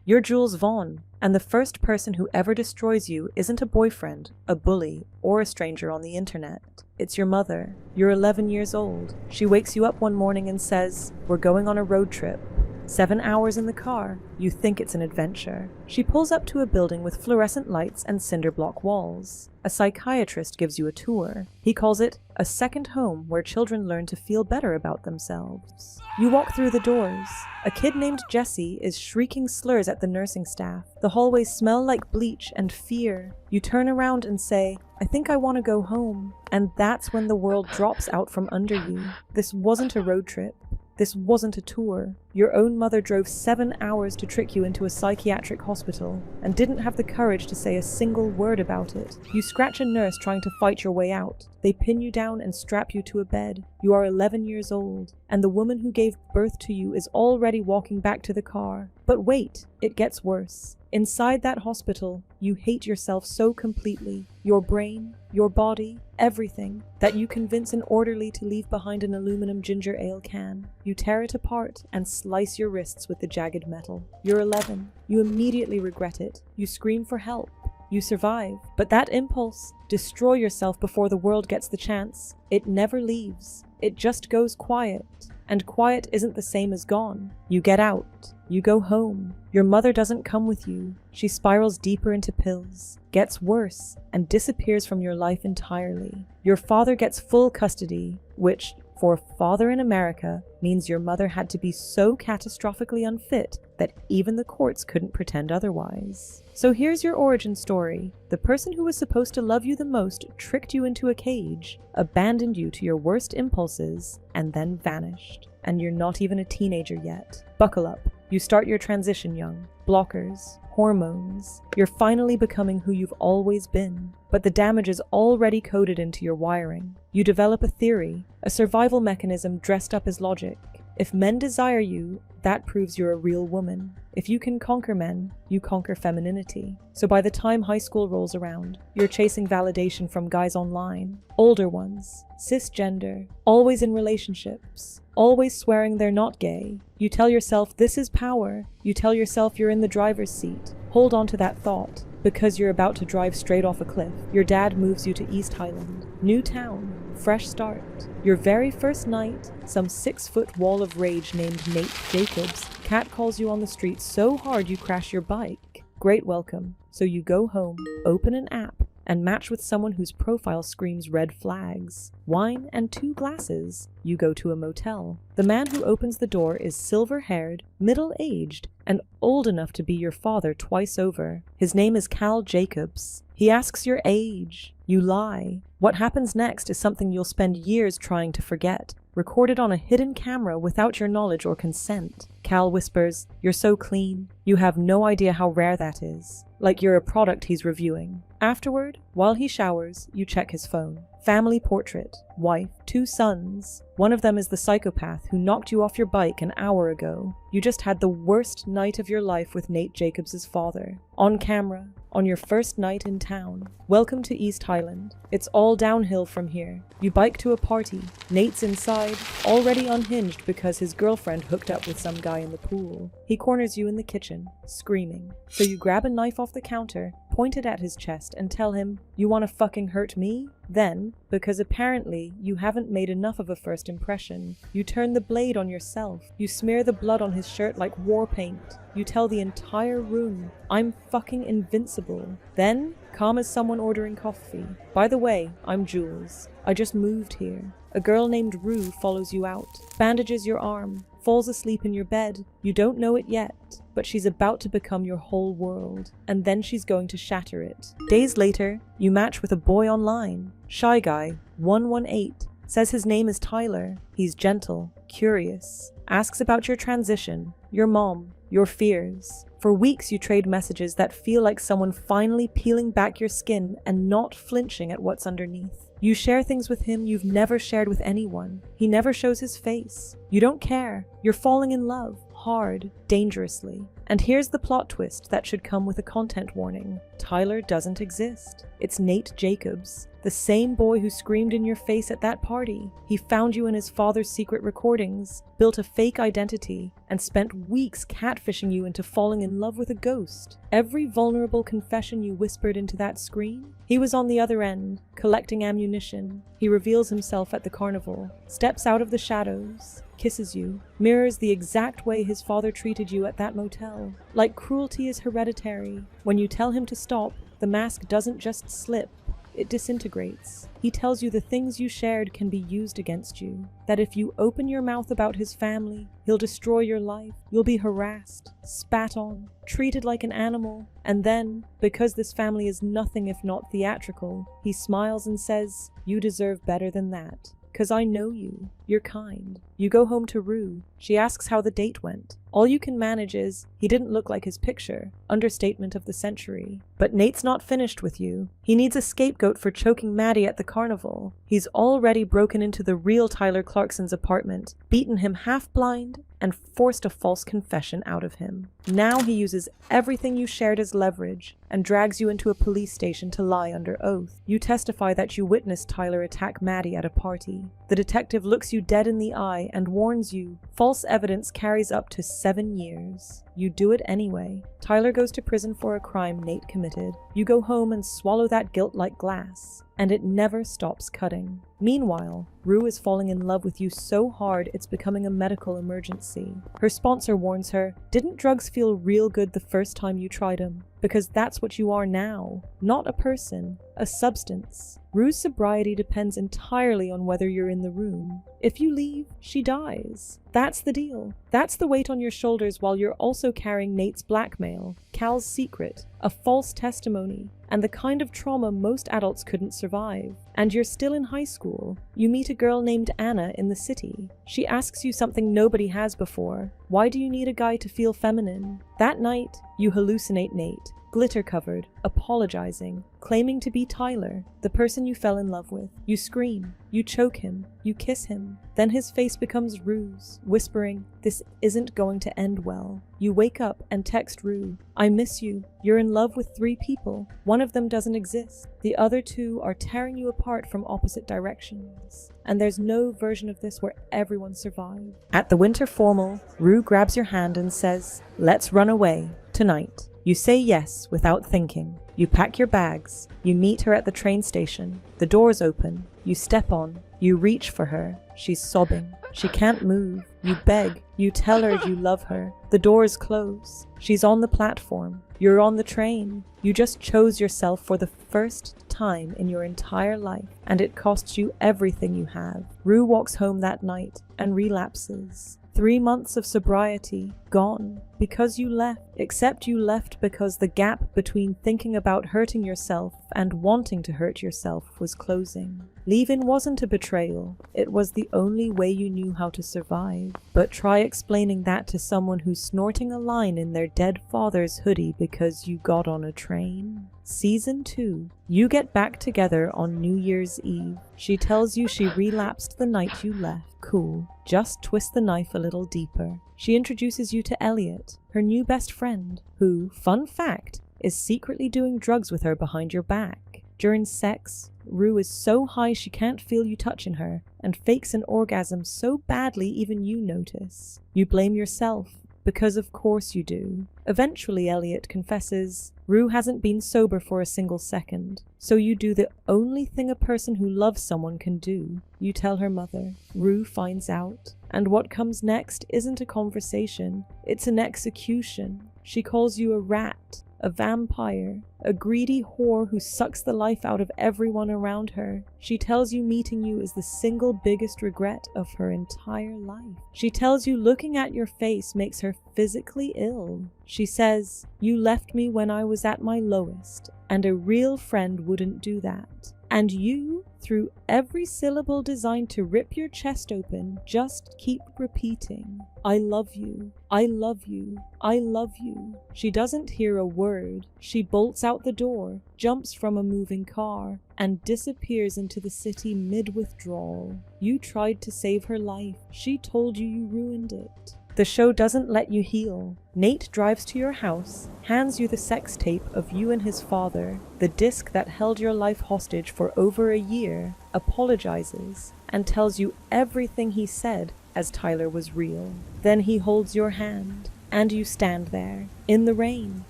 You're Jules Vaughn, and the first person who ever destroys you isn't a boyfriend, a bully, or a stranger on the internet. It's your mother. You're 11 years old. She wakes you up one morning and says, "We're going on a road trip." 7 hours in the car. You think it's an adventure. She pulls up to a building with fluorescent lights and cinder block walls. A psychiatrist gives you a tour. He calls it a second home where children learn to feel better about themselves. You walk through the doors. A kid named Jesse is shrieking slurs at the nursing staff. The hallways smell like bleach and fear. You turn around and say, "I think I want to go home." And that's when the world drops out from under you. This wasn't a road trip. This wasn't a tour. Your own mother drove 7 hours to trick you into a psychiatric hospital and didn't have the courage to say a single word about it. You scratch a nurse trying to fight your way out. They pin you down and strap you to a bed. You are 11 years old, and the woman who gave birth to you is already walking back to the car. But wait, it gets worse. Inside that hospital, you hate yourself so completely, your brain, your body, everything, that you convince an orderly to leave behind an aluminum ginger ale can. You tear it apart and slice your wrists with the jagged metal. You're 11. You immediately regret it. You scream for help. You survive. But that impulse, destroy yourself before the world gets the chance, it never leaves. It just goes quiet. And quiet isn't the same as gone. You get out. You go home. Your mother doesn't come with you. She spirals deeper into pills, gets worse, and disappears from your life entirely. Your father gets full custody, which, for a father in America, means your mother had to be so catastrophically unfit that even the courts couldn't pretend otherwise. So here's your origin story. The person who was supposed to love you the most tricked you into a cage, abandoned you to your worst impulses, and then vanished. And you're not even a teenager yet. Buckle up. You start your transition young. Blockers, hormones. You're finally becoming who you've always been. But the damage is already coded into your wiring. You develop a theory, a survival mechanism dressed up as logic. If men desire you, that proves you're a real woman. If you can conquer men, you conquer femininity. So by the time high school rolls around, you're chasing validation from guys online, older ones, cisgender, always in relationships, always swearing they're not gay. You tell yourself this is power. You tell yourself you're in the driver's seat. Hold on to that thought, because you're about to drive straight off a cliff. Your dad moves you to East Highland. New town, fresh start. Your very first night, some 6-foot wall of rage named Nate Jacobs catcalls you on the street so hard you crash your bike. Great welcome. So you go home, open an app, and match with someone whose profile screams red flags. Wine and 2 glasses. You go to a motel. The man who opens the door is silver-haired, middle-aged, and old enough to be your father twice over. His name is Cal Jacobs. He asks your age. You lie. What happens next is something you'll spend years trying to forget, recorded on a hidden camera without your knowledge or consent. Cal whispers, "You're so clean." You have no idea how rare that is, like you're a product he's reviewing. Afterward, while he showers, you check his phone. Family portrait, wife, 2 sons. One of them is the psychopath who knocked you off your bike an hour ago. You just had the worst night of your life with Nate Jacobs' father. On camera, on your first night in town. Welcome to East Highland. It's all downhill from here. You bike to a party. Nate's inside, already unhinged because his girlfriend hooked up with some guy in the pool. He corners you in the kitchen, screaming. So you grab a knife off the counter, point it at his chest, and tell him, "You wanna fucking hurt me?" Then, because apparently you haven't made enough of a first impression, you turn the blade on yourself. You smear the blood on his shirt like war paint. You tell the entire room, "I'm fucking invincible." Then, calm as someone ordering coffee. "By the way, I'm Jules. I just moved here." A girl named Rue follows you out, bandages your arm, falls asleep in your bed. You don't know it yet, but she's about to become your whole world, and then she's going to shatter it. Days later, you match with a boy online. Shy guy, 118, says his name is Tyler. He's gentle, curious, asks about your transition, your mom, your fears. For weeks you trade messages that feel like someone finally peeling back your skin and not flinching at what's underneath. You share things with him you've never shared with anyone. He never shows his face. You don't care. You're falling in love. Hard, dangerously. And here's the plot twist that should come with a content warning. Tyler doesn't exist. It's Nate Jacobs, the same boy who screamed in your face at that party. He found you in his father's secret recordings, built a fake identity, and spent weeks catfishing you into falling in love with a ghost. Every vulnerable confession you whispered into that screen, he was on the other end, collecting ammunition. He reveals himself at the carnival, steps out of the shadows, kisses you, mirrors the exact way his father treated you at that motel. Like cruelty is hereditary. When you tell him to stop, the mask doesn't just slip, it disintegrates. He tells you the things you shared can be used against you, that if you open your mouth about his family, he'll destroy your life, you'll be harassed, spat on, treated like an animal, and then, because this family is nothing if not theatrical, he smiles and says, "You deserve better than that. 'Cause I know you. You're kind." You go home to Rue. She asks how the date went. All you can manage is, "He didn't look like his picture." Understatement of the century. But Nate's not finished with you. He needs a scapegoat for choking Maddie at the carnival. He's already broken into the real Tyler Clarkson's apartment, beaten him half blind, and forced a false confession out of him. Now he uses everything you shared as leverage and drags you into a police station to lie under oath. You testify that you witnessed Tyler attack Maddie at a party. The detective looks you dead in the eye and warns you, false evidence carries up to 7 years. You do it anyway. Tyler goes to prison for a crime Nate committed. You go home and swallow that guilt like glass, and it never stops cutting. Meanwhile, Rue is falling in love with you so hard it's becoming a medical emergency. Her sponsor warns her, "Didn't drugs feel real good the first time you tried them? Because that's what you are now. Not a person, a substance." Rue's sobriety depends entirely on whether you're in the room. If you leave, she dies. That's the deal. That's the weight on your shoulders while you're also carrying Nate's blackmail, Cal's secret, a false testimony, and the kind of trauma most adults couldn't survive. And you're still in high school. You meet a girl named Anna in the city. She asks you something nobody has before. Why do you need a guy to feel feminine? That night, you hallucinate Nate, glitter-covered, apologizing, claiming to be Tyler, the person you fell in love with. You scream, you choke him, you kiss him. Then his face becomes Rue's, whispering, "This isn't going to end well." You wake up and text Rue, "I miss you. You're in love with 3 people. One of them doesn't exist. The other 2 are tearing you apart from opposite directions." And there's no version of this where everyone survived. At the winter formal, Rue grabs your hand and says, "Let's run away, tonight." You say yes without thinking. You pack your bags. You meet her at the train station. The doors open. You step on. You reach for her. She's sobbing. She can't move. You beg. You tell her you love her. The doors close. She's on the platform. You're on the train. You just chose yourself for the first time in your entire life, and it costs you everything you have. Rue walks home that night and relapses. 3 months of sobriety, gone, because you left, except you left because the gap between thinking about hurting yourself and wanting to hurt yourself was closing. Leaving wasn't a betrayal, it was the only way you knew how to survive. But try explaining that to someone who's snorting a line in their dead father's hoodie because you got on a train. Season 2. You get back together on New Year's Eve. She tells you she relapsed the night you left. Cool. Just twist the knife a little deeper. She introduces you to Elliot, her new best friend, who, fun fact, is secretly doing drugs with her behind your back. During sex, Rue is so high she can't feel you touching her, and fakes an orgasm so badly even you notice. You blame yourself, because of course you do. Eventually, Elliot confesses, Rue hasn't been sober for a single second, so you do the only thing a person who loves someone can do. You tell her mother. Rue finds out, and what comes next isn't a conversation, it's an execution. She calls you a rat, a vampire, a greedy whore who sucks the life out of everyone around her. She tells you meeting you is the single biggest regret of her entire life. She tells you looking at your face makes her physically ill. She says, "You left me when I was at my lowest, and a real friend wouldn't do that." And you, through every syllable designed to rip your chest open, just keep repeating, "I love you, I love you, I love you." She doesn't hear a word. She bolts out the door, jumps from a moving car, and disappears into the city mid-withdrawal. You tried to save her life. She told you you ruined it. The show doesn't let you heal. Nate drives to your house, hands you the sex tape of you and his father, the disc that held your life hostage for over a year, apologizes, and tells you everything he said as Tyler was real. Then he holds your hand, and you stand there, in the rain,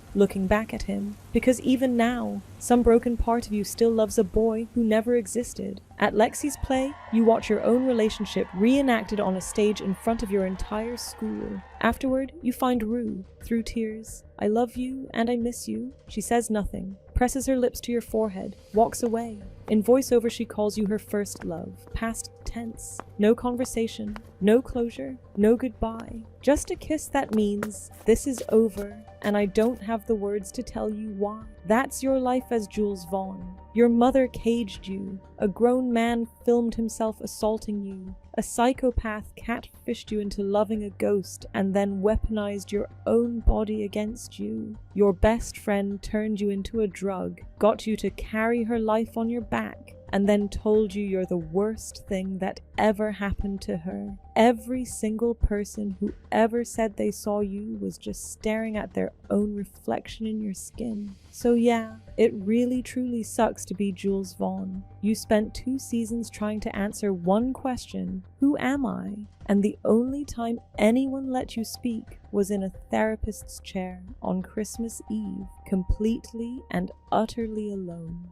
looking back at him, because even now, some broken part of you still loves a boy who never existed. At Lexi's play, you watch your own relationship reenacted on a stage in front of your entire school. Afterward, you find Rue, through tears. I love you and I miss you. She says nothing, presses her lips to your forehead, walks away. In voiceover, she calls you her first love, past tense. No conversation, no closure, no goodbye. Just a kiss that means this is over, and I don't have the words to tell you why. That's your life as Jules Vaughn. Your mother caged you. A grown man filmed himself assaulting you. A psychopath catfished you into loving a ghost and then weaponized your own body against you. Your best friend turned you into a drug, got you to carry her life on your back, and then told you you're the worst thing that ever happened to her. Every single person who ever said they saw you was just staring at their own reflection in your skin. So yeah, it really truly sucks to be Jules Vaughn. You spent 2 seasons trying to answer one question, who am I? And the only time anyone let you speak was in a therapist's chair on Christmas Eve, completely and utterly alone.